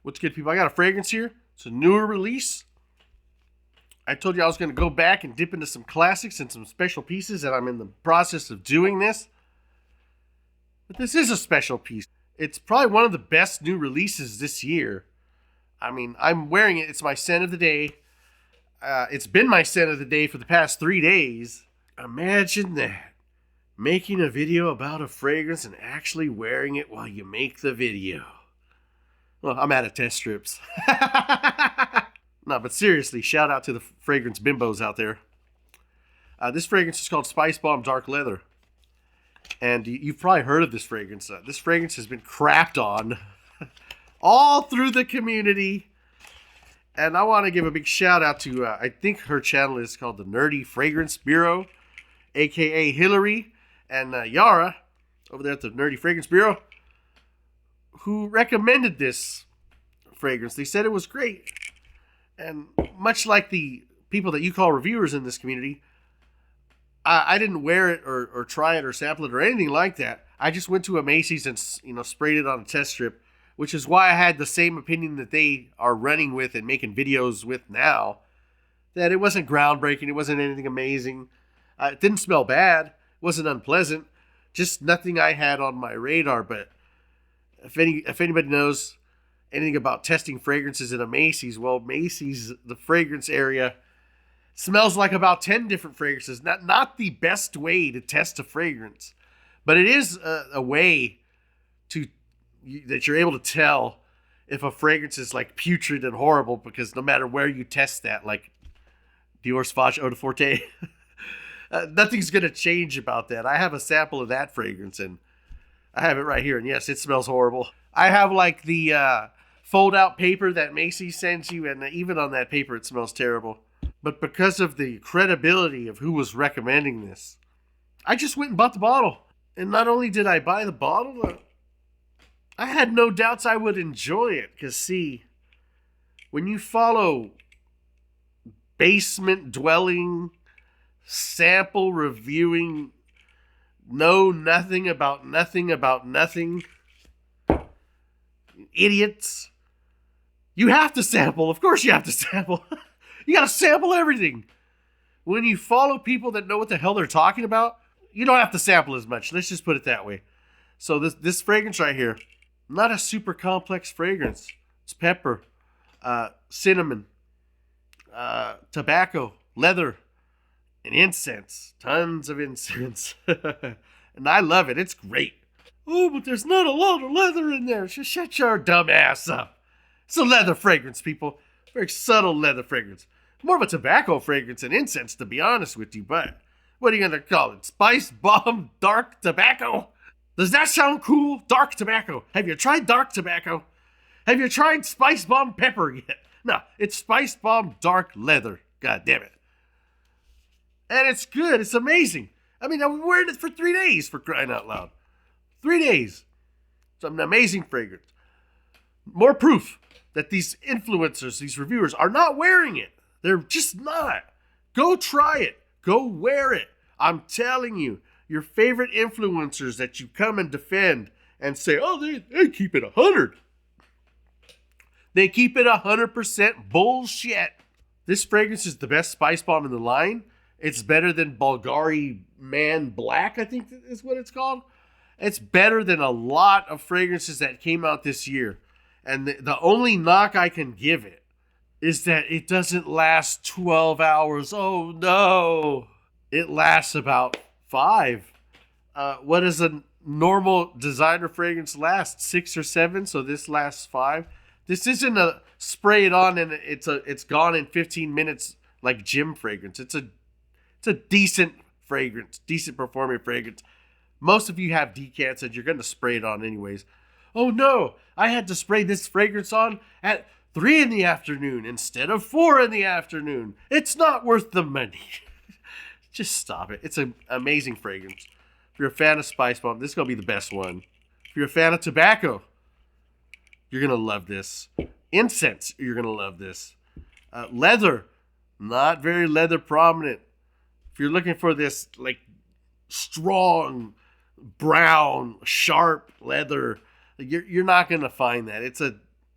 What's good, people? I got a fragrance here. It's a newer release. I told you I was going to go back and dip into some classics and some special pieces, and I'm in the process of doing this. But this is a special piece. It's probably one of the best new releases this year. I mean, I'm wearing it. It's my scent of the day. It's been my scent of the day for the past 3 days. Imagine that. Making a video about a fragrance and actually wearing it while you make the video. Well, I'm out of test strips. No, but seriously, shout out to the fragrance bimbos out there. This fragrance is called Spicebomb Dark Leather. And you've probably heard of this fragrance. This fragrance has been crapped on all through the community. And I want to give a big shout out to, I think her channel is called the Nerdy Fragrance Bureau, a.k.a. Hillary and Yara over there at the Nerdy Fragrance Bureau, who recommended this fragrance. They said it was great. And much like the people that you call reviewers in this community, I didn't wear it or try it or sample it or anything like that. I just went to a Macy's and sprayed it on a test strip, which is why I had the same opinion that they are running with and making videos with now, that it wasn't groundbreaking, it wasn't anything amazing. It didn't smell bad, it wasn't unpleasant, just nothing I had on my radar. But if anybody knows anything about testing fragrances in a Macy's, well, Macy's, the fragrance area, smells like about 10 different fragrances. Not the best way to test a fragrance, but it is a way that you're able to tell if a fragrance is like putrid and horrible, because no matter where you test that, like Dior Sauvage Eau de Forte, nothing's going to change about that. I have a sample of that fragrance, and I have it right here, and yes, it smells horrible. I have like the fold-out paper that Macy's sends you, and even on that paper, it smells terrible. But because of the credibility of who was recommending this, I just went and bought the bottle. And not only did I buy the bottle, I had no doubts I would enjoy it. Because, see, when you follow basement-dwelling, sample-reviewing, know nothing about nothing, idiots, you have to sample. Of course you have to sample. You gotta sample everything. When you follow people that know what the hell they're talking about, you don't have to sample as much. Let's just put it that way. So this fragrance right here, not a super complex fragrance. It's pepper, cinnamon, tobacco, leather, and incense. Tons of incense. And I love it. It's great. Oh, but there's not a lot of leather in there. Just shut your dumb ass up. It's a leather fragrance, people. Very subtle leather fragrance. More of a tobacco fragrance than incense, to be honest with you. But what are you going to call it? Spicebomb Dark Tobacco? Does that sound cool? Dark tobacco. Have you tried dark tobacco? Have you tried Spicebomb Pepper yet? No, it's Spicebomb Dark Leather. God damn it. And it's good. It's amazing. I mean, I've been wearing it for 3 days, for crying out loud. 3 days. It's an amazing fragrance. More proof that these influencers, these reviewers, are not wearing it. They're just not. Go try it. Go wear it. I'm telling you, your favorite influencers that you come and defend and say, oh, they keep it 100. They keep it 100% bullshit. This fragrance is the best spice bomb in the line. It's better than Bulgari Man Black, I think is what it's called. It's better than a lot of fragrances that came out this year. And the only knock I can give it is that it doesn't last 12 hours. Oh, no. It lasts about 5. What does a normal designer fragrance last? 6 or 7? So this lasts 5. This isn't a spray it on and it's gone in 15 minutes like gym fragrance. It's a decent fragrance, decent performing fragrance. Most of you have decants and you're going to spray it on anyways. Oh no, I had to spray this fragrance on at 3 in the afternoon instead of 4 in the afternoon. It's not worth the money. Just stop it. It's an amazing fragrance. If you're a fan of Spicebomb, this is going to be the best one. If you're a fan of tobacco, you're going to love this. Incense, you're going to love this. Leather, not very leather prominent. If you're looking for this like strong, brown, sharp leather, you're not going to find that.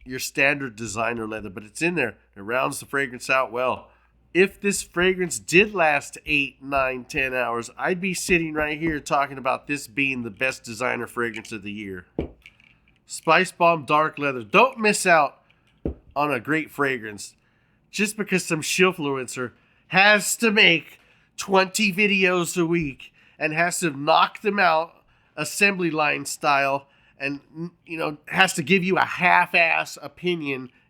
your standard designer leather, but it's in there. It rounds the fragrance out well. If this fragrance did last 8, 9, 10 hours, I'd be sitting right here talking about this being the best designer fragrance of the year. Spicebomb Dark Leather. Don't miss out on a great fragrance just because some shillfluencer has to make 20 videos a week and has to knock them out assembly line style and, has to give you a half-ass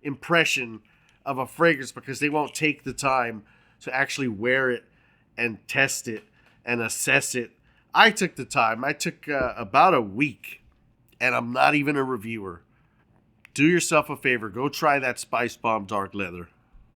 impression of a fragrance because they won't take the time to actually wear it and test it and assess it. I took the time. I took about a week, and I'm not even a reviewer. Do yourself a favor. Go try that Spicebomb Dark Leather.